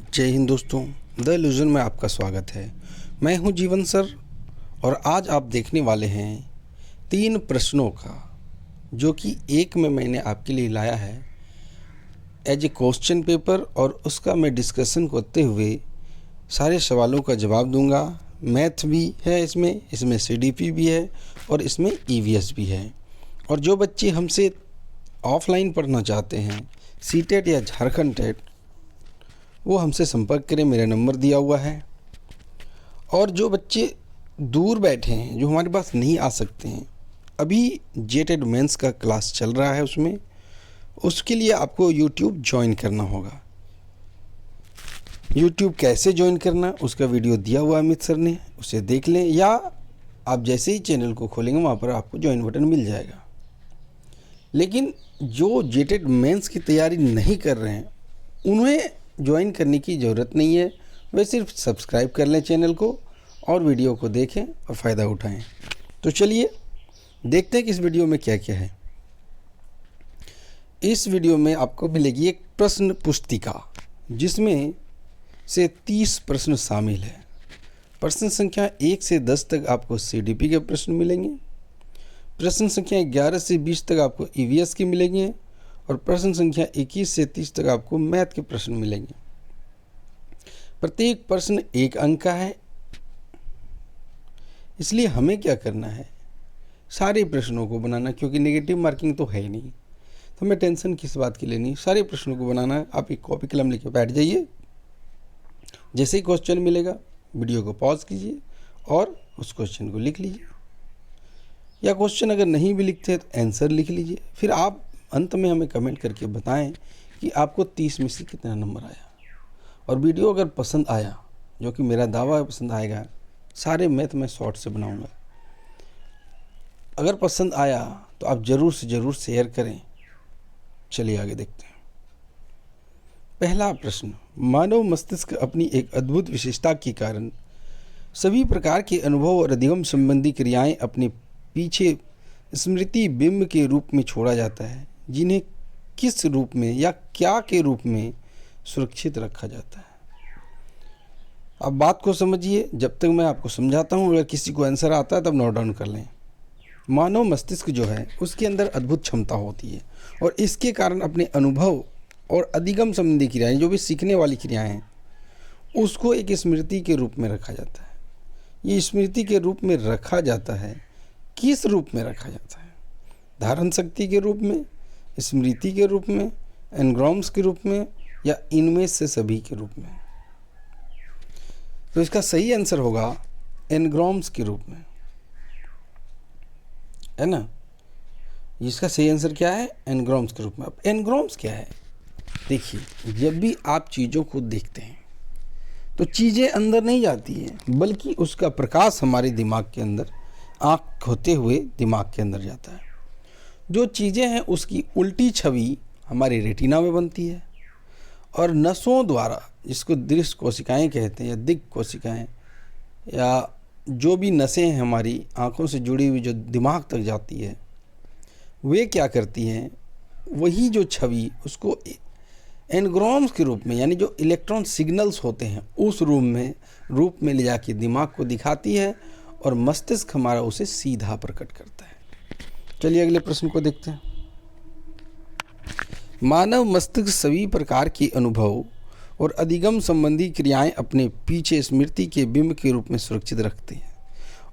जय हिंद दोस्तों, the illusion में आपका स्वागत है। मैं हूं जीवन सर और आज आप देखने वाले हैं 3 प्रश्नों का, जो कि एक में मैंने आपके लिए लाया है एज ए क्वेश्चन पेपर और उसका मैं डिस्कशन करते हुए सारे सवालों का जवाब दूंगा। मैथ भी है इसमें सीडीपी भी है और इसमें ईवीएस भी है। और जो बच्चे हमसे ऑफलाइन पढ़ना चाहते हैं, सीटेट या झारखंड टेट, वो हमसे संपर्क करें, मेरा नंबर दिया हुआ है। और जो बच्चे दूर बैठे हैं, जो हमारे पास नहीं आ सकते हैं, अभी जेटेड मेंस का क्लास चल रहा है, उसके लिए आपको यूट्यूब ज्वाइन करना होगा। यूट्यूब कैसे ज्वाइन करना, उसका वीडियो दिया हुआ है अमित सर ने, उसे देख लें, या आप जैसे ही चैनल को खोलेंगे वहाँ पर आपको ज्वाइन बटन मिल जाएगा। लेकिन जो जेटेड मेंस की तैयारी नहीं कर रहे हैं, उन्हें ज्वाइन करने की ज़रूरत नहीं है। वे सिर्फ सब्सक्राइब कर लें चैनल को और वीडियो को देखें और फ़ायदा उठाएं। तो चलिए देखते हैं कि इस वीडियो में क्या क्या है। इस वीडियो में आपको मिलेगी एक प्रश्न पुस्तिका, जिसमें से 30 प्रश्न शामिल है। प्रश्न संख्या 1 से 10 तक आपको सीडीपी के प्रश्न मिलेंगे। प्रश्न संख्या 11 से 20 तक आपको ईवीएस के मिलेंगे और प्रश्न संख्या 21 से 30 तक आपको मैथ के प्रश्न मिलेंगे। प्रत्येक प्रश्न 1 अंक का है, इसलिए हमें क्या करना है, सारे प्रश्नों को बनाना, क्योंकि नेगेटिव मार्किंग तो है ही नहीं, तो हमें टेंशन किस बात की लेनी, सारे प्रश्नों को बनाना है। आप एक कॉपी कलम लेके बैठ जाइए, जैसे ही क्वेश्चन मिलेगा वीडियो को पॉज कीजिए और उस क्वेश्चन को लिख लीजिए, या क्वेश्चन अगर नहीं भी लिखते तो आंसर लिख लीजिए। फिर आप अंत में हमें कमेंट करके बताएं कि आपको 30 में से कितना नंबर आया। और वीडियो अगर पसंद आया, जो कि मेरा दावा है पसंद आएगा, सारे मैथ मैं शॉर्ट से बनाऊंगा। अगर पसंद आया तो आप ज़रूर से ज़रूर शेयर करें। चलिए आगे देखते हैं। पहला प्रश्न, मानव मस्तिष्क अपनी एक अद्भुत विशेषता के कारण सभी प्रकार के अनुभव और अधिगम संबंधी क्रियाएं अपने पीछे स्मृति बिंब के रूप में छोड़ा जाता है, जिन्हें किस रूप में या क्या के रूप में सुरक्षित रखा जाता है। अब बात को समझिए, जब तक मैं आपको समझाता हूँ, अगर किसी को आंसर आता है तब नोट डाउन कर लें। मानव मस्तिष्क जो है उसके अंदर अद्भुत क्षमता होती है और इसके कारण अपने अनुभव और अधिगम संबंधी क्रियाएं, जो भी सीखने वाली क्रियाएं हैं, उसको एक स्मृति के रूप में रखा जाता है। ये स्मृति के रूप में रखा जाता है, किस रूप में रखा जाता है? धारण शक्ति के रूप में, स्मृति के रूप में, एनग्राम्स के रूप में, या इनमें से सभी के रूप में? तो इसका सही आंसर होगा एनग्राम्स के रूप में, है ना। इसका सही आंसर क्या है? एनग्राम्स के रूप में। अब एनग्राम्स क्या है? देखिए, जब भी आप चीज़ों को देखते हैं तो चीज़ें अंदर नहीं जाती हैं, बल्कि उसका प्रकाश हमारे दिमाग के अंदर, आँख होते हुए दिमाग के अंदर जाता है। जो चीज़ें हैं उसकी उल्टी छवि हमारे रेटिना में बनती है और नसों द्वारा, जिसको दृश्य कोशिकाएं कहते हैं या दिग् कोशिकाएं, या जो भी नसें हैं हमारी आँखों से जुड़ी हुई, जो दिमाग तक जाती है, वे क्या करती हैं, वही जो छवि उसको एनग्राम्स के रूप में, यानी जो इलेक्ट्रॉन सिग्नल्स होते हैं, उस रूप में ले जाके दिमाग को दिखाती है और मस्तिष्क हमारा उसे सीधा प्रकट करता है। चलिए अगले प्रश्न को देखते हैं। मानव मस्तिष्क सभी प्रकार के अनुभव और अधिगम संबंधी क्रियाएं अपने पीछे स्मृति के बिंब के रूप में सुरक्षित रखते हैं।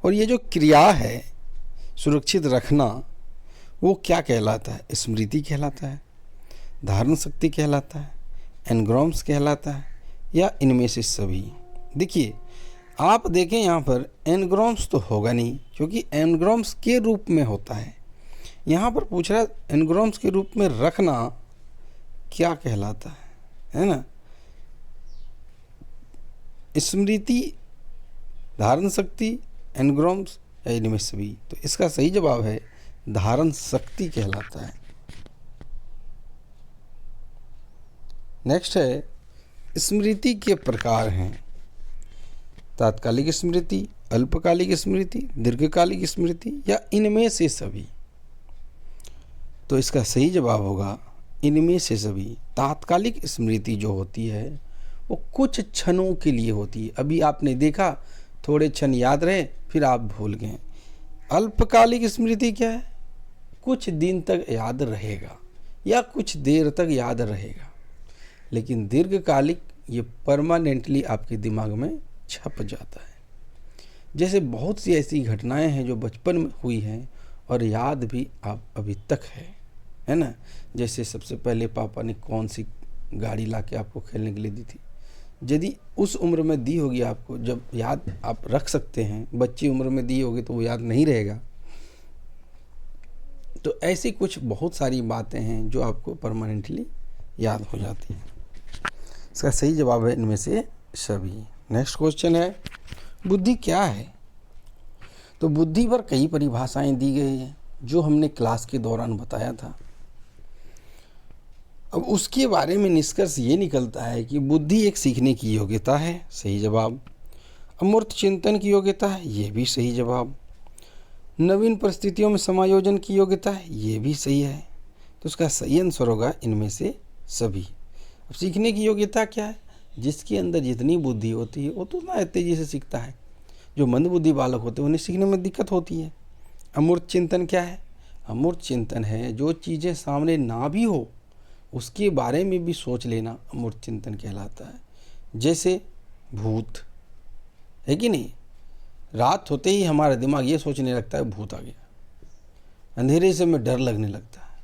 और ये जो क्रिया है सुरक्षित रखना, वो क्या कहलाता है? स्मृति कहलाता है, धारण शक्ति कहलाता है, एनग्राम्स कहलाता है, या इनमें से सभी? देखिए, आप देखें यहाँ पर एनग्राम्स तो होगा नहीं, क्योंकि एनग्राम्स के रूप में होता है। यहाँ पर पूछ रहा है एनग्राम्स के रूप में रखना क्या कहलाता है ना। स्मृति, धारण शक्ति, एनग्राम्स, या इनमें सभी? तो इसका सही जवाब है धारण शक्ति कहलाता है। नेक्स्ट है, स्मृति के प्रकार हैं तात्कालिक स्मृति, अल्पकालिक स्मृति, दीर्घकालिक स्मृति, या इनमें से सभी? तो इसका सही जवाब होगा इनमें से सभी। तात्कालिक स्मृति जो होती है वो कुछ क्षणों के लिए होती है। अभी आपने देखा, थोड़े क्षण याद रहे, फिर आप भूल गए। अल्पकालिक स्मृति क्या है? कुछ दिन तक याद रहेगा या कुछ देर तक याद रहेगा। लेकिन दीर्घकालिक ये परमानेंटली आपके दिमाग में छप जाता है। जैसे बहुत सी ऐसी घटनाएं हैं जो बचपन में हुई हैं और याद भी आप अभी तक है ना। जैसे सबसे पहले पापा ने कौन सी गाड़ी ला के आपको खेलने के लिए दी थी, यदि उस उम्र में दी होगी आपको, जब याद आप रख सकते हैं, बच्ची उम्र में दी होगी तो वो याद नहीं रहेगा। तो ऐसी कुछ बहुत सारी बातें हैं जो आपको परमानेंटली याद हो जाती हैं। इसका सही जवाब है इनमें से सभी। नेक्स्ट क्वेश्चन है, बुद्धि क्या है? तो बुद्धि पर कई परिभाषाएं दी गई हैं जो हमने क्लास के दौरान बताया था। अब उसके बारे में निष्कर्ष ये निकलता है कि बुद्धि एक सीखने की योग्यता है, सही जवाब। अमूर्त चिंतन की योग्यता है, ये भी सही जवाब। नवीन परिस्थितियों में समायोजन की योग्यता है, ये भी सही है। तो उसका सही आंसर होगा इनमें से सभी। अब सीखने की योग्यता क्या है? जिसके अंदर जितनी बुद्धि होती है वो तो उतना तेजी से सीखता है। जो मंदबुद्धि बालक होते हैं उन्हें सीखने में दिक्कत होती है। अमूर्त चिंतन क्या है? अमूर्त चिंतन है जो चीज़ें सामने ना भी हो उसके बारे में भी सोच लेना अमूर्त चिंतन कहलाता है। जैसे भूत, है कि नहीं? रात होते ही हमारा दिमाग ये सोचने लगता है भूत आ गया, अंधेरे से में डर लगने लगता है।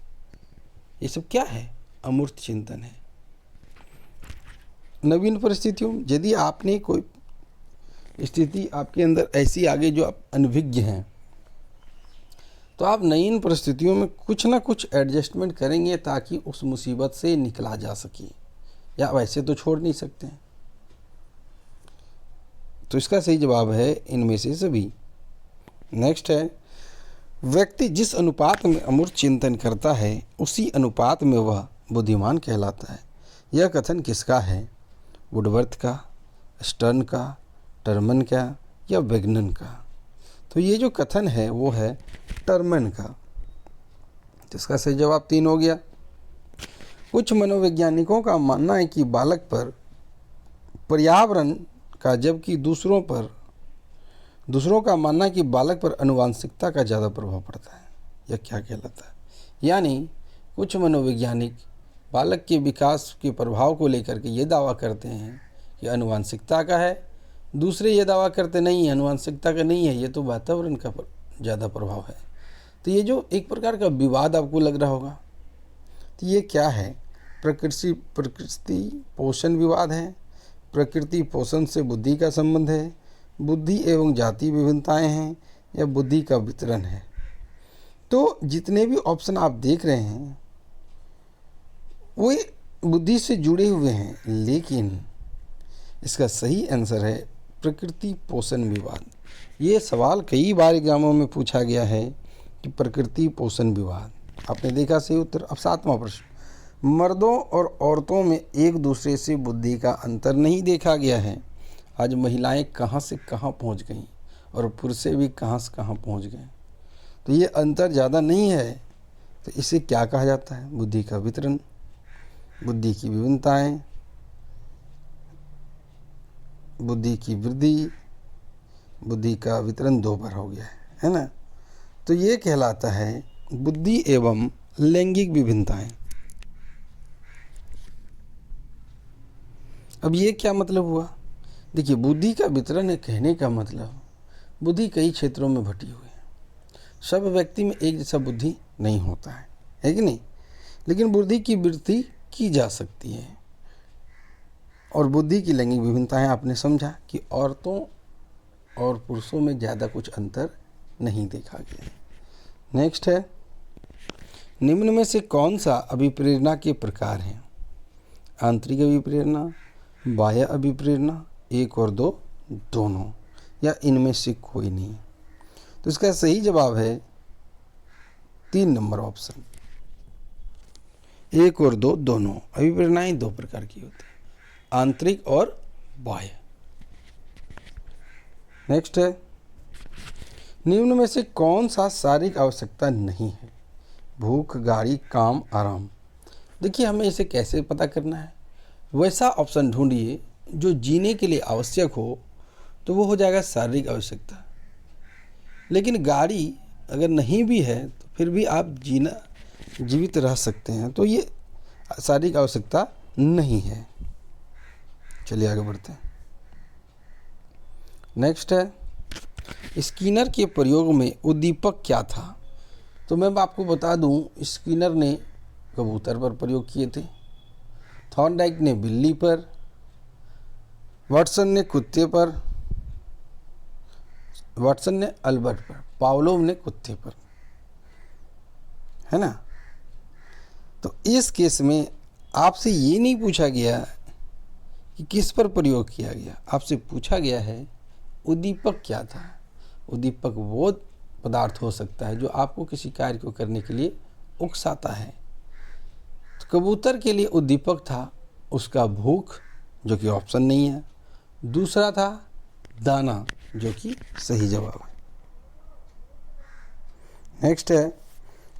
ये सब क्या है? अमूर्त चिंतन है। नवीन परिस्थितियों में यदि आपने कोई स्थिति आपके अंदर ऐसी आ गई जो आप अनभिज्ञ हैं, तो आप नई परिस्थितियों में कुछ ना कुछ एडजस्टमेंट करेंगे ताकि उस मुसीबत से निकला जा सके, या वैसे तो छोड़ नहीं सकते हैं। तो इसका सही जवाब है इनमें से सभी। नेक्स्ट है, व्यक्ति जिस अनुपात में अमूर्त चिंतन करता है उसी अनुपात में वह बुद्धिमान कहलाता है। यह कथन किसका है? वुडवर्थ का, स्टर्न का, टर्मन का या वेगनन का? तो ये जो कथन है वो है टर्मन का। तो इसका सही जवाब 3 हो गया। कुछ मनोवैज्ञानिकों का मानना है कि बालक पर पर्यावरण का, जबकि दूसरों का मानना है कि बालक पर आनुवांशिकता का ज़्यादा प्रभाव पड़ता है। यह क्या कहलाता है? यानी कुछ मनोवैज्ञानिक बालक के विकास के प्रभाव को लेकर के ये दावा करते हैं कि आनुवांशिकता का है, दूसरे ये दावा करते नहीं है आनुवांशिकता का नहीं है, ये तो वातावरण का ज़्यादा प्रभाव है। तो ये जो एक प्रकार का विवाद आपको लग रहा होगा, तो ये क्या है? प्रकृति पोषण विवाद है, प्रकृति पोषण से बुद्धि का संबंध है, बुद्धि एवं जाति विभिन्नताएं हैं, या बुद्धि का वितरण है। तो जितने भी ऑप्शन आप देख रहे हैं वो बुद्धि से जुड़े हुए हैं, लेकिन इसका सही आंसर है प्रकृति पोषण विवाद। ये सवाल कई बार एग्जामों में पूछा गया है कि प्रकृति पोषण विवाद। आपने देखा सही उत्तर। अब 7वां प्रश्न, मर्दों और औरतों में एक दूसरे से बुद्धि का अंतर नहीं देखा गया है। आज महिलाएं कहां से कहां पहुंच गईं और पुरुष भी कहां से कहां पहुंच गए। तो ये अंतर ज़्यादा नहीं है, तो इसे क्या कहा जाता है? बुद्धि का वितरण, बुद्धि की विभिन्नताएं, बुद्धि की वृद्धि, बुद्धि का वितरण 2 बार हो गया है ना। तो ये कहलाता है बुद्धि एवं लैंगिक विभिन्नताएं। अब ये क्या मतलब हुआ? देखिए, बुद्धि का वितरण है कहने का मतलब बुद्धि कई क्षेत्रों में बटी हुई है। सब व्यक्ति में एक जैसा बुद्धि नहीं होता है कि नहीं? लेकिन बुद्धि की वृद्धि की जा सकती है। और बुद्धि की लैंगिक विभिन्नताएं आपने समझा कि औरतों और पुरुषों में ज़्यादा कुछ अंतर नहीं देखा गया। नेक्स्ट है, निम्न में से कौन सा अभिप्रेरणा के प्रकार हैं? आंतरिक अभिप्रेरणा, बाह्य अभिप्रेरणा, 1 और 2 दोनों, या इनमें से कोई नहीं? तो इसका सही जवाब है 3 नंबर ऑप्शन, 1 और 2 दोनों। अभिप्रेरणाएं 2 प्रकार की होती हैं, आंतरिक और बाह्य। नेक्स्ट है, निम्न में से कौन सा शारीरिक आवश्यकता नहीं है? भूख, गाड़ी, काम, आराम। देखिए, हमें इसे कैसे पता करना है? वैसा ऑप्शन ढूंढिए जो जीने के लिए आवश्यक हो तो वो हो जाएगा शारीरिक आवश्यकता। लेकिन गाड़ी अगर नहीं भी है तो फिर भी आप जीवित रह सकते हैं, तो ये शारीरिक आवश्यकता नहीं है। चलिए आगे बढ़ते हैं। नेक्स्ट है, स्किनर के प्रयोग में उद्दीपक क्या था? तो मैं आपको बता दूं, स्किनर ने कबूतर पर प्रयोग किए थे, थॉर्नडाइक ने बिल्ली पर, वाटसन ने कुत्ते पर, वाटसन ने अल्बर्ट पर, पावलोव ने कुत्ते पर, है ना। तो इस केस में आपसे ये नहीं पूछा गया कि किस पर प्रयोग किया गया, आपसे पूछा गया है उद्दीपक क्या था। उद्दीपक वो पदार्थ हो सकता है जो आपको किसी कार्य को करने के लिए उकसाता है। तो कबूतर के लिए उद्दीपक था उसका भूख, जो कि ऑप्शन नहीं है। दूसरा था दाना, जो कि सही जवाब है। नेक्स्ट है,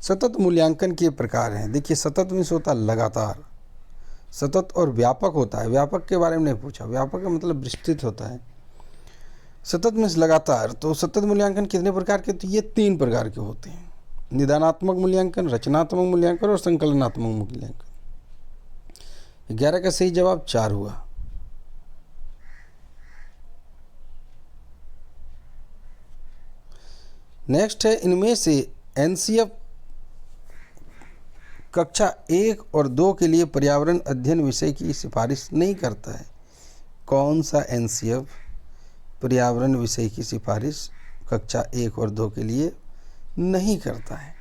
सतत मूल्यांकन के प्रकार हैं। देखिए, सतत में होता लगातार, सतत और व्यापक होता है। व्यापक के बारे में नहीं पूछा, व्यापक का मतलब विस्तृत होता है। सतत में लगातार, तो सतत मूल्यांकन कितने प्रकार के? तो ये 3 प्रकार के होते हैं: निदानात्मक मूल्यांकन, रचनात्मक मूल्यांकन और संकलनात्मक मूल्यांकन। 11 का सही जवाब 4 हुआ। नेक्स्ट है, इनमें से एनसीएफ कक्षा 1 और 2 के लिए पर्यावरण अध्ययन विषय की सिफारिश नहीं करता है। कौन सा एनसीएफ पर्यावरण विषय की सिफारिश कक्षा 1 और 2 के लिए नहीं करता है?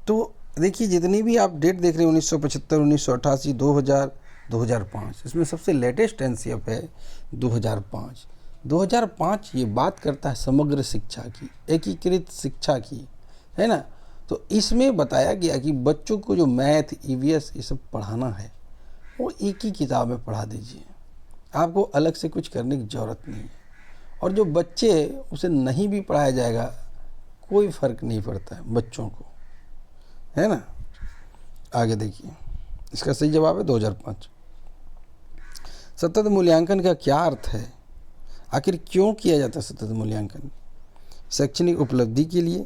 तो देखिए, जितनी भी आप डेट देख रहे हैं 1975, 1988, 2000, 2005, इसमें सबसे लेटेस्ट एनसीएफ है 2005। 2005 ये बात करता है समग्र शिक्षा की, एकीकृत शिक्षा की, है ना। तो इसमें बताया गया कि बच्चों को जो मैथ, ईवीएस ये सब पढ़ाना है वो एक ही किताब में पढ़ा दीजिए, आपको अलग से कुछ करने की ज़रूरत नहीं है। और जो बच्चे उसे नहीं भी पढ़ाया जाएगा कोई फ़र्क नहीं पड़ता है बच्चों को, है ना। आगे देखिए, इसका सही जवाब है 2005। सतत मूल्यांकन का क्या अर्थ है? आखिर क्यों किया जाता है सतत मूल्यांकन? शैक्षणिक उपलब्धि के लिए,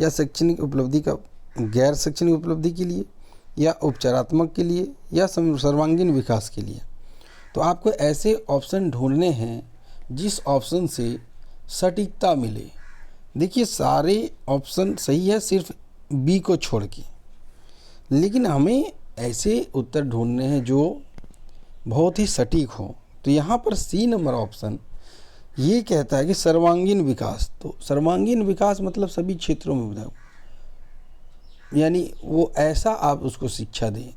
या शैक्षणिक उपलब्धि का गैर शैक्षणिक उपलब्धि के लिए, या उपचारात्मक के लिए, या सर्वांगीण विकास के लिए? तो आपको ऐसे ऑप्शन ढूंढने हैं जिस ऑप्शन से सटीकता मिले। देखिए, सारे ऑप्शन सही है सिर्फ बी को छोड़ के, लेकिन हमें ऐसे उत्तर ढूंढने हैं जो बहुत ही सटीक हो। तो यहाँ पर सी नंबर ऑप्शन ये कहता है कि सर्वांगीण विकास। तो सर्वांगीण विकास मतलब सभी क्षेत्रों में बताओ, यानी वो ऐसा आप उसको शिक्षा दें,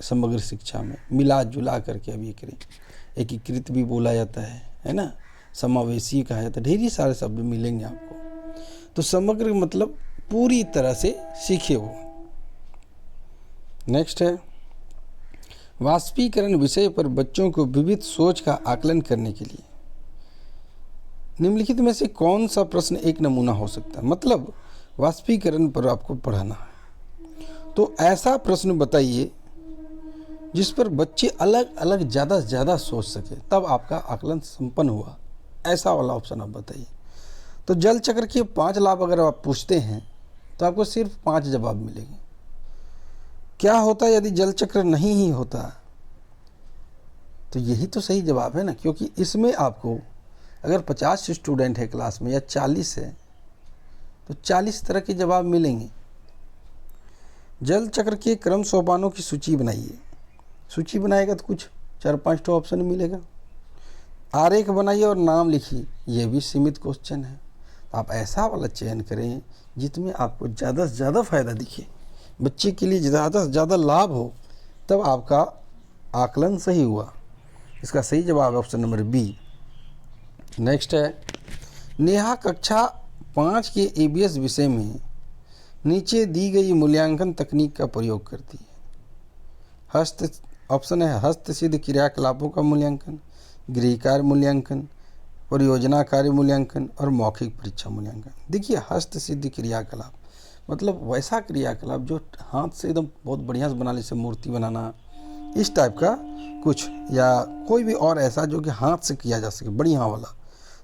समग्र शिक्षा में मिला जुला करके अब ये करें। एकीकृत भी बोला जाता है ना, समावेशी कहा जाता है, ढेर सारे शब्द मिलेंगे आपको। तो समग्र मतलब पूरी तरह से सीखे वो। नेक्स्ट है, वाष्पीकरण विषय पर बच्चों को विविध सोच का आकलन करने के लिए निम्नलिखित में से कौन सा प्रश्न एक नमूना हो सकता है? मतलब वाष्पीकरण पर आपको पढ़ाना है, तो ऐसा प्रश्न बताइए जिस पर बच्चे अलग अलग ज़्यादा से ज़्यादा सोच सके, तब आपका आकलन संपन्न हुआ। ऐसा वाला ऑप्शन आप बताइए। तो जल चक्र के 5 लाभ अगर आप पूछते हैं तो आपको सिर्फ 5 जवाब मिलेंगे। क्या होता यदि जल चक्र नहीं ही होता? तो यही तो सही जवाब है ना, क्योंकि इसमें आपको अगर 50 स्टूडेंट है क्लास में या 40 है तो 40 तरह के जवाब मिलेंगे। जल चक्र के क्रम सोपानों की सूची बनाइए। सूची बनाएगा तो कुछ 4-5 तो ऑप्शन मिलेगा। आरेख बनाइए और नाम लिखिए, यह भी सीमित क्वेश्चन है। तो आप ऐसा वाला चयन करें जिसमें आपको ज़्यादा से ज़्यादा फ़ायदा दिखे, बच्चे के लिए ज़्यादा से ज़्यादा लाभ हो, तब आपका आकलन सही हुआ। इसका सही जवाब है ऑप्शन नंबर बी। नेक्स्ट है, नेहा कक्षा 5 के ईवीएस विषय में नीचे दी गई मूल्यांकन तकनीक का प्रयोग करती है। ऑप्शन है हस्तसिद्ध क्रियाकलापों का मूल्यांकन, गृह कार्य मूल्यांकन, परियोजना कार्य मूल्यांकन और मौखिक परीक्षा मूल्यांकन। देखिए, हस्तसिद्ध क्रियाकलाप मतलब वैसा क्रियाकलाप जो हाथ से एकदम बहुत बढ़िया से बना ले, जैसे मूर्ति बनाना इस टाइप का कुछ, या कोई भी और ऐसा जो कि हाथ से किया जा सके, बढ़िया वाला।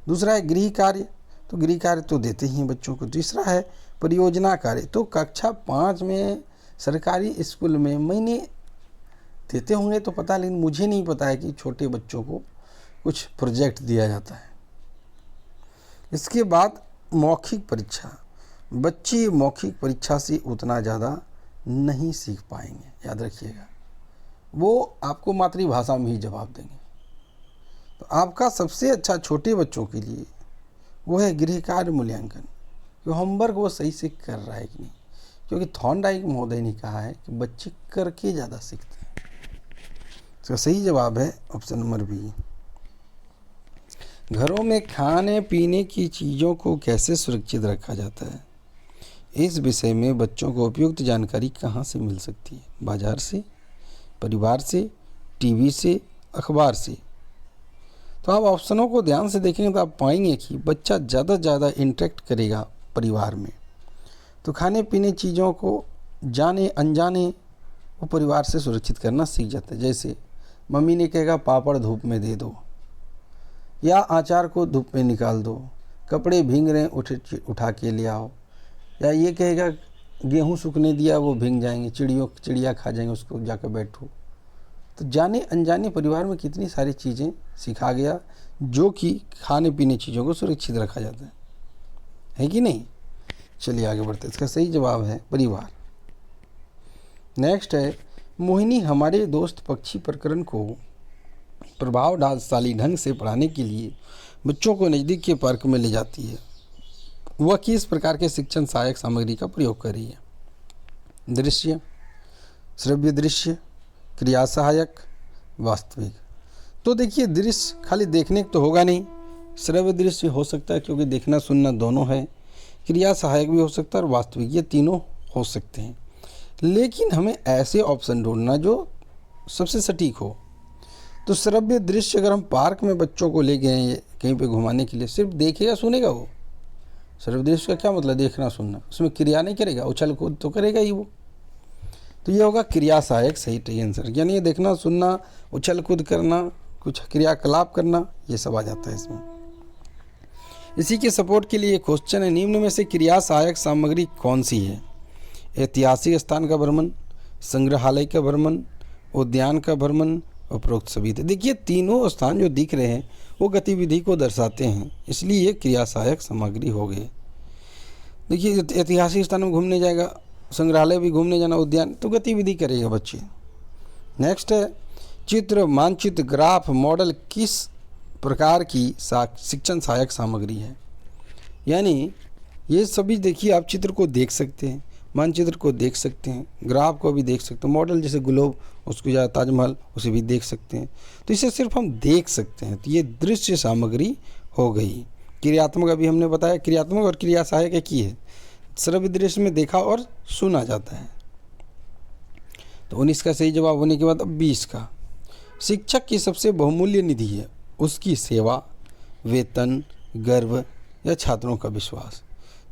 दूसरा है गृह कार्य, तो गृह कार्य तो देते ही हैं बच्चों को। तीसरा है परियोजना कार्य, तो कक्षा 5 में सरकारी स्कूल में महीने देते होंगे तो पता, लेकिन मुझे नहीं पता है कि छोटे बच्चों को कुछ प्रोजेक्ट दिया जाता है। इसके बाद मौखिक परीक्षा, बच्चे मौखिक परीक्षा से उतना ज़्यादा नहीं सीख पाएंगे, याद रखिएगा। वो आपको मातृभाषा में ही जवाब देंगे। तो आपका सबसे अच्छा छोटे बच्चों के लिए वो है गृह कार्य मूल्यांकन, कि होमवर्क वो सही से कर रहा है कि नहीं, क्योंकि थॉर्नडाइक महोदय ने कहा है कि बच्चे करके ज़्यादा सीखते हैं। इसका सही जवाब है ऑप्शन नंबर बी। घरों में खाने पीने की चीज़ों को कैसे सुरक्षित रखा जाता है, इस विषय में बच्चों को उपयुक्त जानकारी कहाँ से मिल सकती है? बाजार से, परिवार से, टीवी से, अखबार से। तो आप ऑप्शनों को ध्यान से देखेंगे तो आप पाएंगे कि बच्चा ज़्यादा से ज़्यादा इंटरेक्ट करेगा परिवार में। तो खाने पीने चीज़ों को जाने अनजाने वो परिवार से सुरक्षित करना सीख जाता है। जैसे मम्मी ने कहेगा पापड़ धूप में दे दो, या अचार को धूप में निकाल दो, कपड़े भींग रहे हैं उठा के ले आओ, या ये कहेगा गेहूँ सूखने दिया वो भींग जाएंगे, चिड़िया खा जाएंगे उसको, जाकर बैठो। तो जाने अनजाने परिवार में कितनी सारी चीज़ें सिखा गया, जो कि खाने पीने चीज़ों को सुरक्षित रखा जाता है कि नहीं। चलिए आगे बढ़ते हैं। इसका सही जवाब है परिवार। नेक्स्ट है मोहिनी हमारे दोस्त पक्षी प्रकरण को प्रभावशाली ढंग से पढ़ाने के लिए बच्चों को नज़दीक के पार्क में ले जाती है। वह किस प्रकार के शिक्षण सहायक सामग्री का प्रयोग कर रही है? दृश्य, श्रव्य दृश्य, क्रिया सहायक, वास्तविक। तो देखिए दृश्य खाली देखने तो होगा नहीं, श्रव्य दृश्य हो सकता है क्योंकि देखना सुनना दोनों है, क्रिया सहायक भी हो सकता है और वास्तविक, ये तीनों हो सकते हैं। लेकिन हमें ऐसे ऑप्शन ढूंढना जो सबसे सटीक हो। तो श्रव्य दृश्य अगर हम पार्क में बच्चों को ले गए कहीं पे घुमाने के लिए, सिर्फ देखेगा सुनेगा वो। श्रव्य दृश्य का क्या मतलब? देखना सुनना, उसमें क्रिया नहीं करेगा, उछल कूद तो करेगा ही वो। तो ये होगा क्रिया सहायक सही आंसर, यानी देखना सुनना, उछल कूद करना, कुछ क्रियाकलाप करना, ये सब आ जाता है इसमें। इसी के सपोर्ट के लिए क्वेश्चन है, निम्न में से क्रिया सहायक सामग्री कौन सी है? ऐतिहासिक स्थान का भ्रमण, संग्रहालय का भ्रमण, उद्यान का भ्रमण, उपरोक्त सभी थे। देखिए तीनों स्थान जो दिख रहे हैं वो गतिविधि को दर्शाते हैं, इसलिए ये क्रिया सहायक सामग्री हो गए। देखिए ऐतिहासिक स्थान में घूमने जाएगा, संग्रहालय भी घूमने जाना, उद्यान, तो गतिविधि करेगा बच्चे। नेक्स्ट है चित्र, मानचित्र, ग्राफ, मॉडल किस प्रकार की शिक्षण सहायक सामग्री है? यानी ये सभी देखिए आप चित्र को देख सकते हैं, मानचित्र को देख सकते हैं, ग्राफ को भी देख सकते हैं, मॉडल जैसे ग्लोब उसको या ताजमहल उसे भी देख सकते हैं। तो इसे सिर्फ हम देख सकते हैं, तो ये दृश्य सामग्री हो गई। क्रियात्मक अभी हमने बताया, क्रियात्मक और क्रिया सहायक एक ही है। श्रव्य दृश्य में देखा और सुना जाता है। तो 19 का सही जवाब होने के बाद अब 20 का, शिक्षक की सबसे बहुमूल्य निधि है उसकी सेवा, वेतन, गर्व या छात्रों का विश्वास।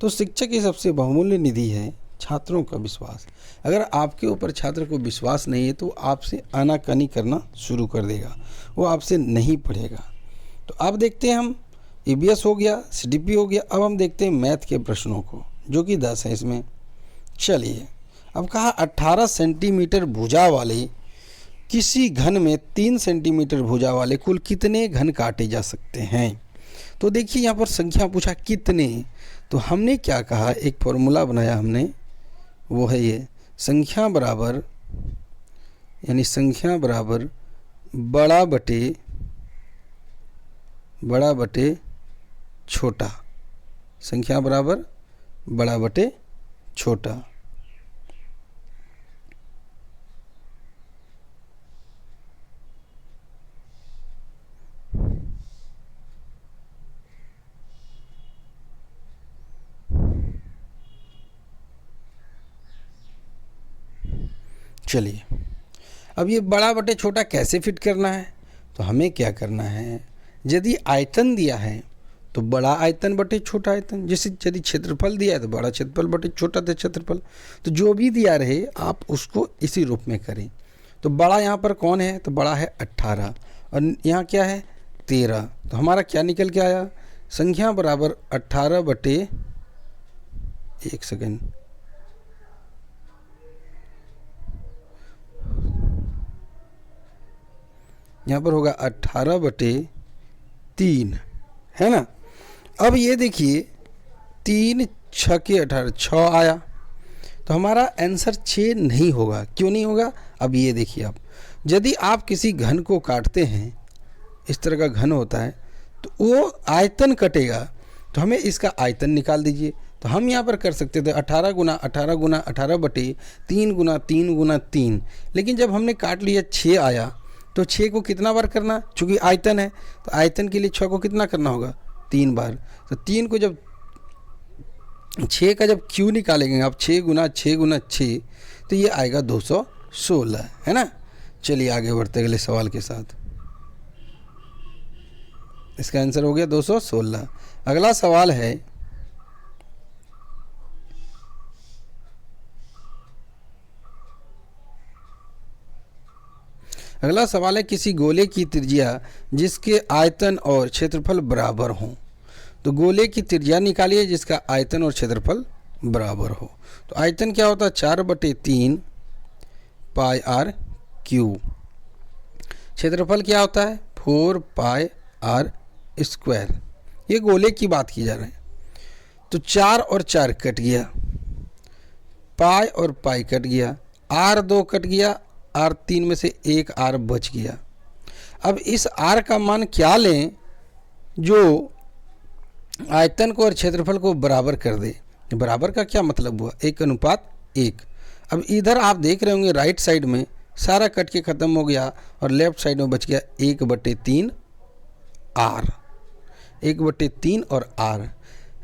तो शिक्षक की सबसे बहुमूल्य निधि है छात्रों का विश्वास। अगर आपके ऊपर छात्र को विश्वास नहीं है तो आपसे आनाकानी करना शुरू कर देगा, वो आपसे नहीं पढ़ेगा। तो अब देखते हैं हम, EVS हो गया, CDP हो गया, अब हम देखते हैं मैथ के प्रश्नों को जो कि 10 है इसमें। चलिए अब कहा 18 सेंटीमीटर भुजा वाले किसी घन में 3 सेंटीमीटर भुजा वाले कुल कितने घन काटे जा सकते हैं? तो देखिए यहाँ पर संख्या पूछा कितने, तो हमने क्या कहा, एक फॉर्मूला बनाया हमने, वो है ये संख्या बराबर, यानी संख्या बराबर बड़ा बटे छोटा, संख्या बराबर बड़ा बटे छोटा। चलिए अब ये बड़ा बटे छोटा कैसे फिट करना है? तो हमें क्या करना है, यदि आयतन दिया है तो बड़ा आयतन बटे छोटा आयतन, जैसे यदि क्षेत्रफल दिया है तो बड़ा क्षेत्रफल बटे छोटा क्षेत्रफल, तो जो भी दिया रहे आप उसको इसी रूप में करें। तो बड़ा यहाँ पर कौन है, तो बड़ा है 18 और यहाँ क्या है 13। तो हमारा क्या निकल के आया, संख्या बराबर 18 बटे, एक सेकेंड, यहाँ पर होगा 18 बटे 3, है ना। अब ये देखिए 3 6 के 18, 6 आया, तो हमारा आंसर 6 नहीं होगा। क्यों नहीं होगा, अब ये देखिए आप, यदि आप किसी घन को काटते हैं, इस तरह का घन होता है, तो वो आयतन कटेगा, तो हमें इसका आयतन निकाल दीजिए। तो हम यहाँ पर कर सकते थे 18 गुना 18 गुना 18 बटे 3 गुना 3 गुना 3, लेकिन जब हमने काट लिया 6 आया, तो 6 को कितना बार करना, चूँकि आयतन है तो आयतन के लिए 6 को कितना करना होगा, 3 बार। तो 3 को जब 6 का जब क्यू निकालेंगे आप, 6 गुना 6 गुना 6, तो ये आएगा 216, है ना। चलिए आगे बढ़ते अगले सवाल के साथ। इसका आंसर हो गया 216। अगला सवाल है, अगला सवाल है किसी गोले की त्रिज्या जिसके आयतन और क्षेत्रफल बराबर हों। तो गोले की त्रिज्या निकालिए जिसका आयतन और क्षेत्रफल बराबर हो। तो आयतन क्या होता है, 4/3 पाई आर क्यूब। क्षेत्रफल क्या होता है, 4 पाई आर स्क्वायर। ये गोले की बात की जा रही है। तो 4 और 4 कट गया, पाई और पाई कट गया, आर 2 कट गया, आर 3 में से एक आर बच गया। अब इस आर का मान क्या लें जो आयतन को और क्षेत्रफल को बराबर कर दे। बराबर का क्या मतलब हुआ, 1:1। अब इधर आप देख रहे होंगे राइट साइड में सारा कट के ख़त्म हो गया और लेफ्ट साइड में बच गया 1/3 आर, 1/3 और आर।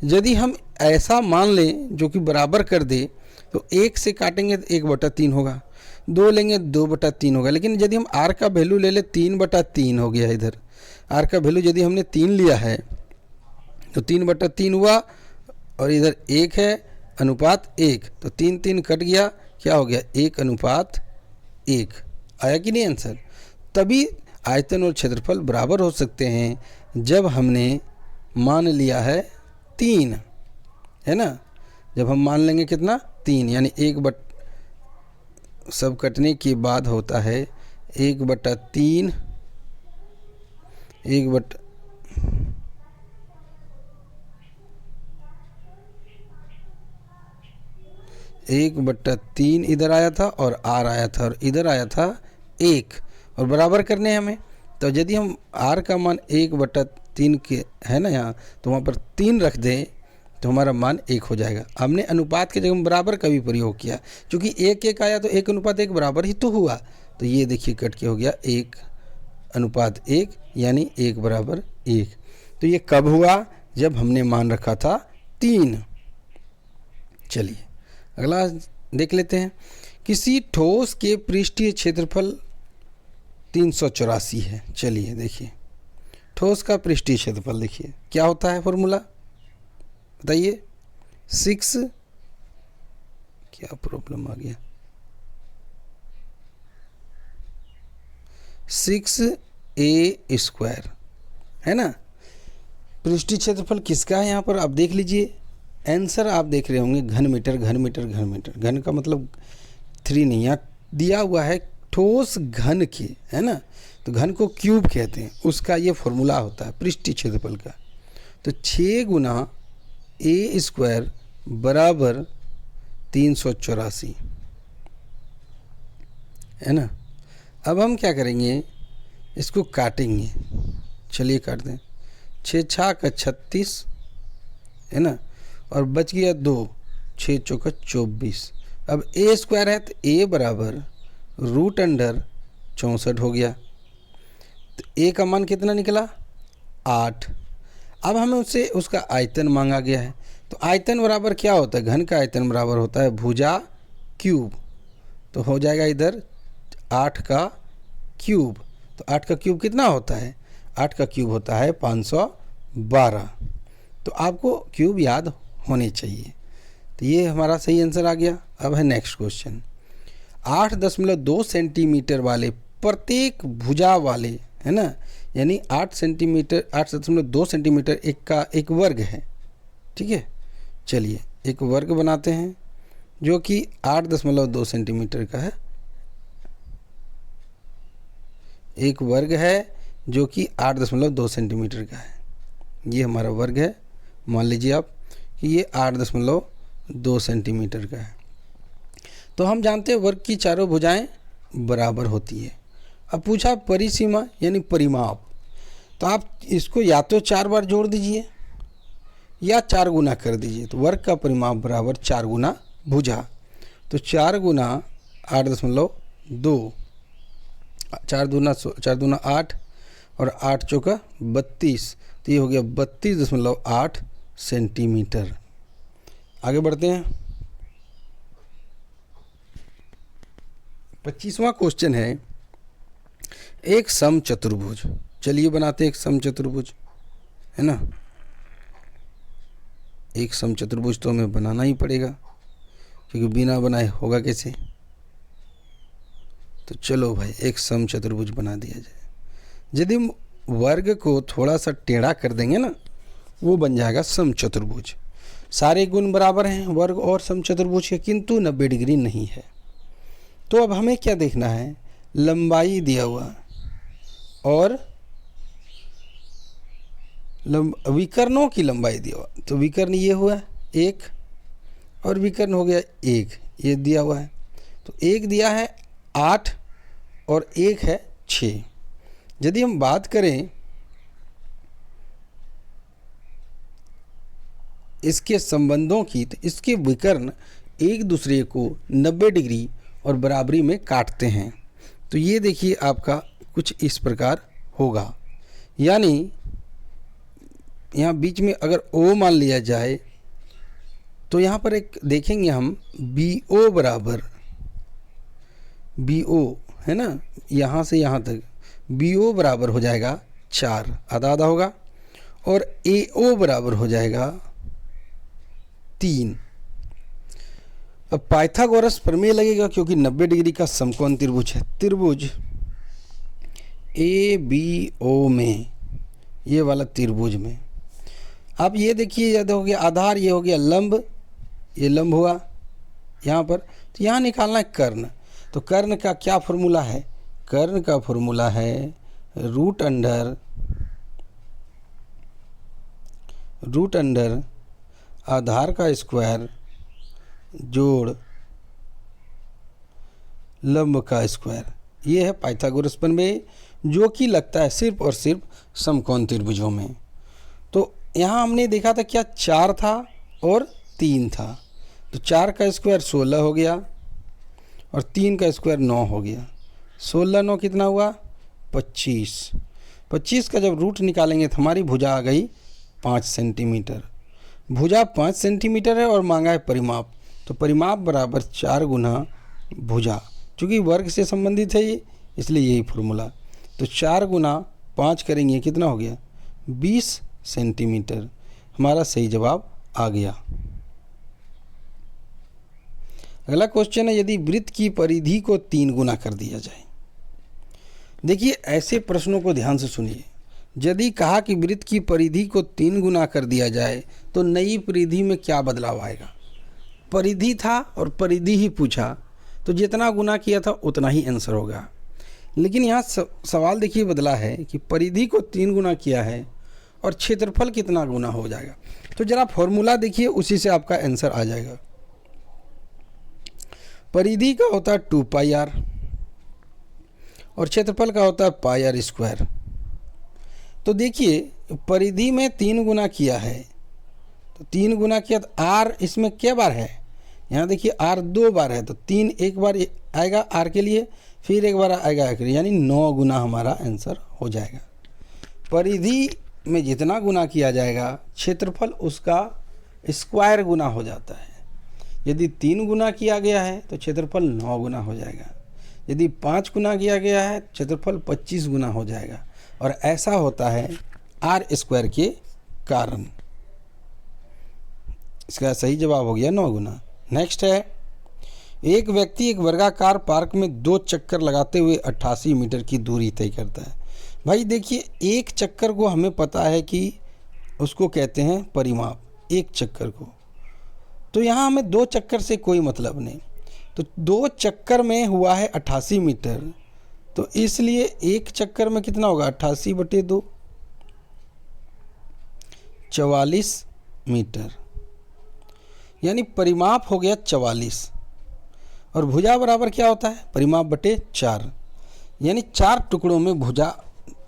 यदि हम ऐसा मान लें जो कि बराबर कर दे, तो 1 से काटेंगे तो 1/3 होगा, 2 लेंगे 2/3 होगा। लेकिन यदि हम आर का वैल्यू ले ले, 3/3 हो गया। इधर आर का वैल्यू यदि हमने 3 लिया है तो 3/3 हुआ, और इधर 1 है, अनुपात 1, तो 3 3 कट गया, क्या हो गया 1:1। आया कि नहीं आंसर। तभी आयतन और क्षेत्रफल बराबर हो सकते हैं जब हमने मान लिया है 3, है ना। जब हम मान लेंगे कितना, 3, यानी सब कटने के बाद होता है 1/3, 1/3 इधर आया था और आर आया था, और इधर आया था 1, और बराबर करने हमें। तो यदि हम आर का मान 1/3 के है ना यहाँ, तो वहाँ पर 3 रख दें तो हमारा मान 1 हो जाएगा। हमने अनुपात के जगह में बराबर का भी प्रयोग किया, क्योंकि 1:1 आया तो 1:1 बराबर ही तो हुआ। तो ये देखिए कट के हो गया 1:1, यानी 1:1। तो ये कब हुआ, जब हमने मान रखा था 3। चलिए अगला देख लेते हैं। किसी ठोस के पृष्ठीय क्षेत्रफल 384 है। चलिए देखिए, ठोस का पृष्ठीय क्षेत्रफल देखिए क्या होता है, फॉर्मूला बताइए। 6, क्या प्रॉब्लम आ गया, 6a² है ना। पृष्ठीय क्षेत्रफल किसका है यहाँ पर आप देख लीजिए। आंसर आप देख रहे होंगे घन मीटर, घन मीटर, घन मीटर। घन का मतलब 3 नहीं, यहाँ दिया हुआ है ठोस घन के, है ना। तो घन को क्यूब कहते हैं, उसका ये फॉर्मूला होता है पृष्ठीय क्षेत्रफल का। तो 6 गुना a² बराबर 384, है ना। अब हम क्या करेंगे, इसको काटेंगे। चलिए काट दें। 6 छाक 36, है ना, और बच गया 2, 6 चौका 24। अब a² है तो a बराबर √64 हो गया। तो a का मान कितना निकला, 8। अब हमें उससे उसका आयतन मांगा गया है। तो आयतन बराबर क्या होता है, घन का आयतन बराबर होता है भुजा क्यूब। तो हो जाएगा इधर 8 का क्यूब। तो 8 का क्यूब कितना होता है, 8 का क्यूब होता है 512। तो आपको क्यूब याद होने चाहिए। तो ये हमारा सही आंसर आ गया। अब है नेक्स्ट क्वेश्चन। 8.2 सेंटीमीटर वाले प्रत्येक भुजा वाले, है ना, यानी 8.2 सेंटीमीटर एक का एक वर्ग है। ठीक है, चलिए एक वर्ग बनाते हैं जो कि 8.2 सेंटीमीटर का है। एक वर्ग है जो कि 8.2 सेंटीमीटर का है। ये हमारा वर्ग है। मान लीजिए आप कि ये 8.2 सेंटीमीटर का है। तो हम जानते हैं वर्ग की चारों भुजाएं बराबर होती है। अब पूछा परिसीमा यानी परिमाप, तो आप इसको या तो 4 बार जोड़ दीजिए या 4 गुना कर दीजिए। तो वर्ग का परिमाप बराबर 4 गुना भुजा। तो 4 गुना 8.2, 4 दूना 8 और 8 चौका 32, तो ये हो गया 32.8 सेंटीमीटर। आगे बढ़ते हैं। 25वां क्वेश्चन है एक समचतुर्भुज। चलिए बनाते हैं एक समचतुर्भुज, है ना। एक समचतुर्भुज तो हमें बनाना ही पड़ेगा क्योंकि बिना बनाए होगा कैसे। तो चलो भाई एक समचतुर्भुज बना दिया जाए। यदि हम वर्ग को थोड़ा सा टेढ़ा कर देंगे ना, वो बन जाएगा समचतुर्भुज। सारे गुण बराबर हैं वर्ग और समचतुर्भुज के, किंतु 90 डिग्री नहीं है। तो अब हमें क्या देखना है, लंबाई दिया हुआ और विकर्णों की लंबाई दिया हुआ। तो विकर्ण ये हुआ 1 और विकर्ण हो गया 1, ये दिया हुआ है। तो 1 दिया है 8 और 1 है 6। यदि हम बात करें इसके संबंधों की, तो इसके विकर्ण एक दूसरे को 90 डिग्री और बराबरी में काटते हैं। तो ये देखिए आपका कुछ इस प्रकार होगा, यानी यहाँ बीच में अगर O मान लिया जाए तो यहाँ पर एक देखेंगे हम BO बराबर, BO है ना, यहाँ से यहाँ तक BO बराबर हो जाएगा 4, आधा आधा होगा, और AO बराबर हो जाएगा 3। अब पाइथागोरस प्रमेय लगेगा क्योंकि 90 डिग्री का समकोण त्रिभुज है। त्रिभुज ABO में, ये वाला त्रिभुज में आप ये देखिए, यदि हो गया आधार, ये हो गया लंब, ये लंब हुआ यहाँ पर। तो यहाँ निकालना है कर्ण। तो कर्ण का क्या फॉर्मूला है, कर्ण का फॉर्मूला है रूट अंडर आधार का स्क्वायर जोड़ लंब का स्क्वायर। ये है पाइथागोरस प्रमेय, जो कि लगता है सिर्फ और सिर्फ समकोण त्रिभुजों में। तो यहाँ हमने देखा था क्या 4 था और 3 था। तो 4 का स्क्वायर 16 हो गया और 3 का स्क्वायर 9 हो गया। 16 9 कितना हुआ 25। 25 का जब रूट निकालेंगे तो हमारी भुजा आ गई 5 सेंटीमीटर। भुजा 5 सेंटीमीटर है और मांगा है परिमाप। तो परिमाप बराबर 4 गुना भुजा, चूँकि वर्ग से संबंधित है ये, इसलिए यही फॉर्मूला। तो 4 गुना 5 करेंगे कितना हो गया 20 सेंटीमीटर। हमारा सही जवाब आ गया। अगला क्वेश्चन है यदि वृत्त की परिधि को 3 गुना कर दिया जाए। देखिए ऐसे प्रश्नों को ध्यान से सुनिए। यदि कहा कि वृत्त की परिधि को 3 गुना कर दिया जाए तो नई परिधि में क्या बदलाव आएगा। परिधि था और परिधि ही पूछा, तो जितना गुना किया था उतना ही आंसर होगा। लेकिन यहाँ सवाल देखिए बदला है कि परिधि को 3 गुना किया है और क्षेत्रफल कितना गुना हो जाएगा। तो जरा फॉर्मूला देखिए, उसी से आपका आंसर आ जाएगा। परिधि का होता है 2πr और क्षेत्रफल का होता है πr²। तो देखिए परिधि में 3 गुना किया है, तो 3 गुना किया तो r इसमें क्या बार है, यहाँ देखिए r 2 बार है, तो 3 एक बार आएगा r के लिए, फिर एक बार आएगा के लिए, यानी 9 गुना हमारा आंसर हो जाएगा। परिधि में जितना गुना किया जाएगा क्षेत्रफल उसका स्क्वायर गुना हो जाता है। यदि 3 गुना किया गया है तो क्षेत्रफल 9 गुना हो जाएगा। यदि 5 गुना किया गया है क्षेत्रफल 25 गुना हो जाएगा। और ऐसा होता है r² के कारण। इसका सही जवाब हो गया 9 गुना। नेक्स्ट है एक व्यक्ति एक वर्गाकार पार्क में 2 चक्कर लगाते हुए 88 मीटर की दूरी तय करता है। भाई देखिए, एक चक्कर को हमें पता है कि उसको कहते हैं परिमाप, एक चक्कर को। तो यहाँ हमें 2 चक्कर से कोई मतलब नहीं। तो 2 चक्कर में हुआ है 88 मीटर, तो इसलिए एक चक्कर में कितना होगा, 88/2, 44 मीटर, यानी परिमाप हो गया 44। और भुजा बराबर क्या होता है, परिमाप बटे 4, यानी 4 टुकड़ों में भुजा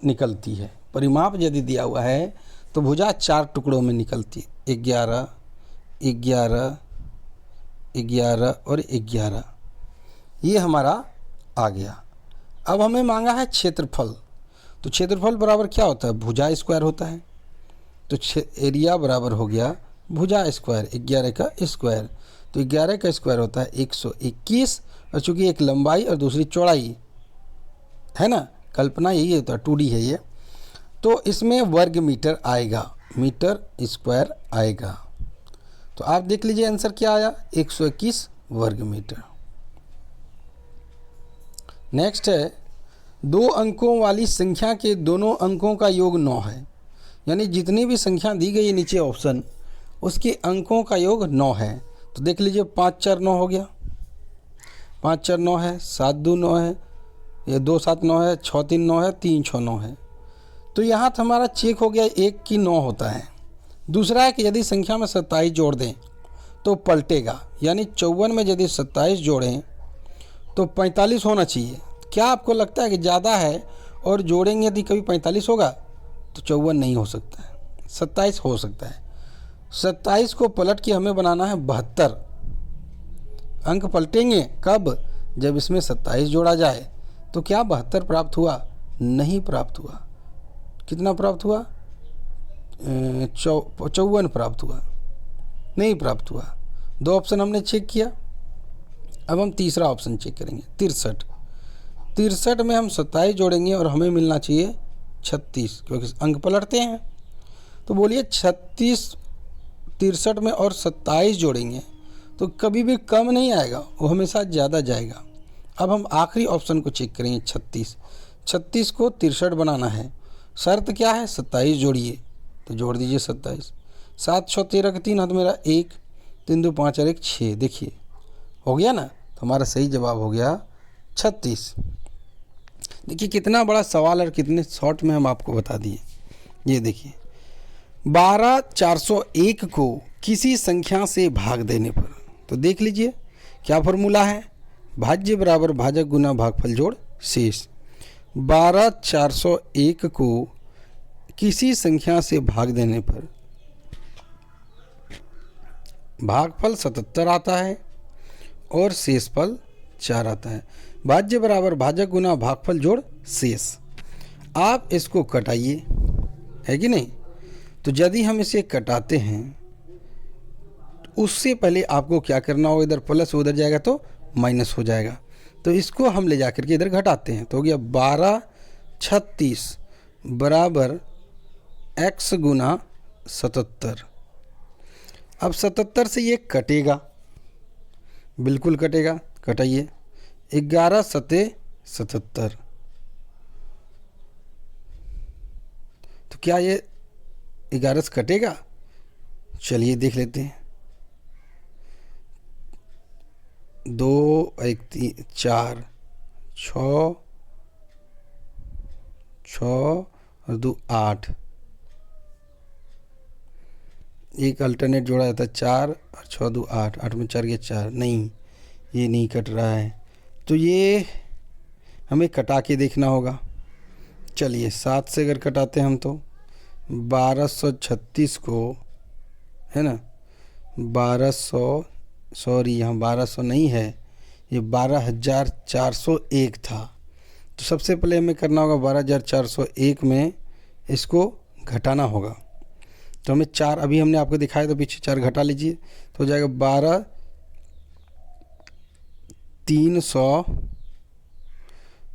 निकलती है। परिमाप यदि दिया हुआ है तो भुजा 4 टुकड़ों में निकलती है, 11, 11, 11 और 11। ये हमारा आ गया। अब हमें मांगा है क्षेत्रफल। तो क्षेत्रफल बराबर क्या होता है, भुजा स्क्वायर होता है। तो एरिया बराबर हो गया भुजा स्क्वायर, 11 का स्क्वायर। तो 11 का स्क्वायर होता है 121, और चूँकि एक लंबाई और दूसरी चौड़ाई है ना, कल्पना यही होता है, 2D है ये, तो इसमें वर्ग मीटर आएगा, मीटर स्क्वायर आएगा। तो आप देख लीजिए आंसर क्या आया, 121 वर्ग मीटर। नेक्स्ट है, 2 अंकों वाली संख्या के दोनों अंकों का योग 9 है। यानी जितनी भी संख्या दी गई है नीचे ऑप्शन, उसके अंकों का योग 9 है। तो देख लीजिए 5 4 9 हो गया, 5 4 9 है, 7 2 9 है, ये 2 7 9 है, 6 3 9 है, 3 6 9 है। तो यहाँ तो हमारा चेक हो गया 1 की 9 होता है। दूसरा है कि यदि संख्या में 27 जोड़ दें तो पलटेगा, यानी 54 में यदि 27 जोड़ें तो 45 होना चाहिए। क्या आपको लगता है कि ज़्यादा है और जोड़ेंगे यदि कभी 45 होगा? तो 54 नहीं हो सकता है, 27 हो सकता है। 27 को पलट के हमें बनाना है 72। अंक पलटेंगे कब? जब इसमें 27 जोड़ा जाए। तो क्या 72 प्राप्त हुआ? नहीं प्राप्त हुआ। कितना प्राप्त हुआ? 54 प्राप्त हुआ, नहीं प्राप्त हुआ। 2 ऑप्शन हमने चेक किया। अब हम तीसरा ऑप्शन चेक करेंगे, 63। 63 में हम 27 जोड़ेंगे और हमें मिलना चाहिए 36, क्योंकि अंक पलटते हैं। तो बोलिए 36 63 में और 27 जोड़ेंगे तो कभी भी कम नहीं आएगा, वो हमेशा ज़्यादा जाएगा। अब हम आखिरी ऑप्शन को चेक करेंगे, 36। 36 को 63 बनाना है, शर्त क्या है? 27 जोड़िए, तो जोड़ दीजिए 27। 7 6 13 के 3 हाथ मेरा 1, 3 2 5 और 1 6। देखिए हो गया ना, तो हमारा सही जवाब हो गया 36। देखिए कितना बड़ा सवाल और कितने शॉर्ट में हम आपको बता दिए। ये देखिए 12 401 को किसी संख्या से भाग देने पर, तो देख लीजिए क्या फॉर्मूला है, भाज्य बराबर भाजक गुना भागफल जोड़ शेष। 12 401 को किसी संख्या से भाग देने पर भागफल 77 आता है और शेषफल 4 आता है। भाज्य बराबर भाजक गुना भागफल जोड़ शेष। आप इसको कटाइए, है कि नहीं? तो यदि हम इसे कटाते हैं तो उससे पहले आपको क्या करना होगा, इधर प्लस उधर जाएगा तो माइनस हो जाएगा। तो इसको हम ले जाकर के इधर घटाते हैं, तो हो गया 12 36 बराबर x गुना 77। अब 77 से ये कटेगा, बिल्कुल कटेगा, कटाइए। 11 सते 77, तो क्या ये 11 से कटेगा? चलिए देख लेते हैं। 2 1 3 4 6 6 और 2 8, एक अल्टरनेट जोड़ा जाता है 4 और 6 2 8, 8 में 4 गया 4, नहीं ये नहीं कट रहा है, तो ये हमें कटा के देखना होगा। चलिए 7 से अगर कटाते हैं हम तो 1236 को, है ना, 1200, सॉरी यहाँ 1200 नहीं है, ये 12401 था। तो सबसे पहले हमें करना होगा 12401 में इसको घटाना होगा। तो हमें 4 अभी हमने आपको दिखाया, तो पीछे 4 घटा लीजिए, तो हो जाएगा 12 300,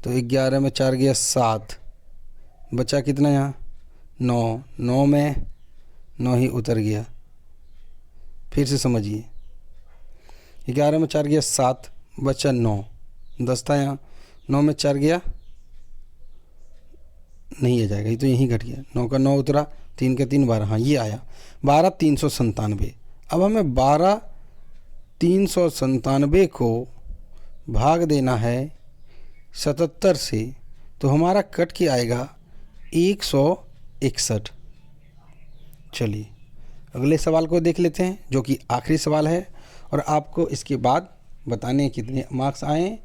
तो 11 में 4 गया 7, बचा कितना यहाँ 9, 9 में 9 ही उतर गया। फिर से समझिए, 11 में 4 गया 7, बचा 9, 10 था यहाँ, 9 में 4 गया, नहीं आ जाएगा, ये तो यहीं घट गया, 9 का 9 उतरा, 3 के 3 12, हाँ ये आया 12,397। अब हमें 12,397 को भाग देना है 77 से, तो हमारा कट के आएगा 161। चलिए अगले सवाल को देख लेते हैं, जो कि आखिरी सवाल है, और आपको इसके बाद बताने कितने मार्क्स आए,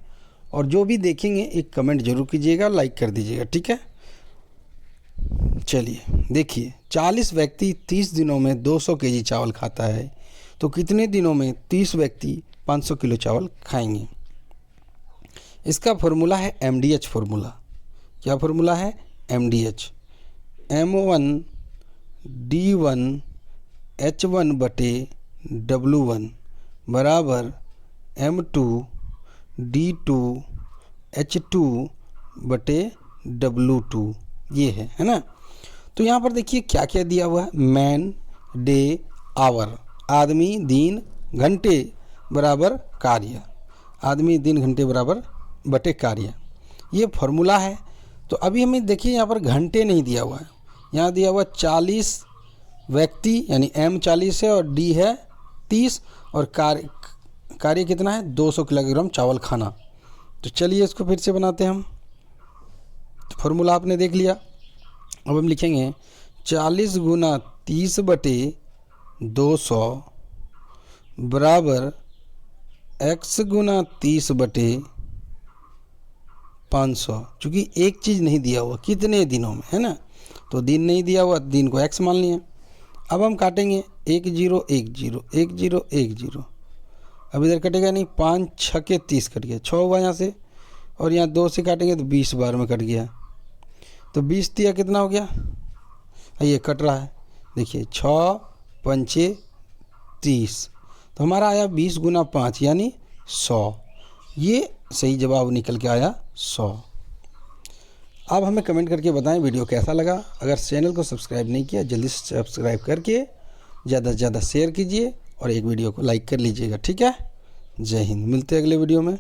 और जो भी देखेंगे एक कमेंट जरूर कीजिएगा, लाइक कर दीजिएगा, ठीक है। चलिए देखिए, 40 व्यक्ति 30 दिनों में 200 केजी चावल खाता है, तो कितने दिनों में 30 व्यक्ति 500 किलो चावल खाएंगे। इसका फॉर्मूला है MDH फॉर्मूला। क्या फॉर्मूला है? MDH, M1D1H1/W1 बराबर M2D2H2/W2, ये है ना। तो यहाँ पर देखिए क्या क्या दिया हुआ है, मैन, डे, आवर, आदमी, दिन, घंटे बराबर कार्य, आदमी, दिन, घंटे बराबर बटे कार्य, ये फॉर्मूला है। तो अभी हमें देखिए यहाँ पर घंटे नहीं दिया हुआ है, यहाँ दिया हुआ 40 व्यक्ति यानी M 40 है और D है 30, और कार्य कितना है 200 किलोग्राम चावल खाना। तो चलिए इसको फिर से बनाते हैं हम। तो फॉर्मूला आपने देख लिया, अब हम लिखेंगे 40 गुना 30/200 बराबर x गुना 30/500। चूँकि एक चीज़ नहीं दिया हुआ कितने दिनों में, है ना, तो दिन नहीं दिया हुआ, दिन को x मान लिया। अब हम काटेंगे 1 0 1 0 1 0 1 0, अब इधर कटेगा नहीं, 5 6 के 30 कट गया, 6 हुआ यहाँ से, और यहाँ 2 से काटेंगे तो 20 बार में कट गया, तो 20 दिया कितना हो गया, ये कट रहा है, देखिए 6 5 30, तो हमारा आया 20 गुना 5 यानी 100, ये सही जवाब निकल के आया 100। आप हमें कमेंट करके बताएं वीडियो कैसा लगा। अगर चैनल को सब्सक्राइब नहीं किया जल्दी से सब्सक्राइब करके ज़्यादा से ज़्यादा शेयर कीजिए, और एक वीडियो को लाइक कर लीजिएगा, ठीक है। जय हिंद, मिलते हैं अगले वीडियो में।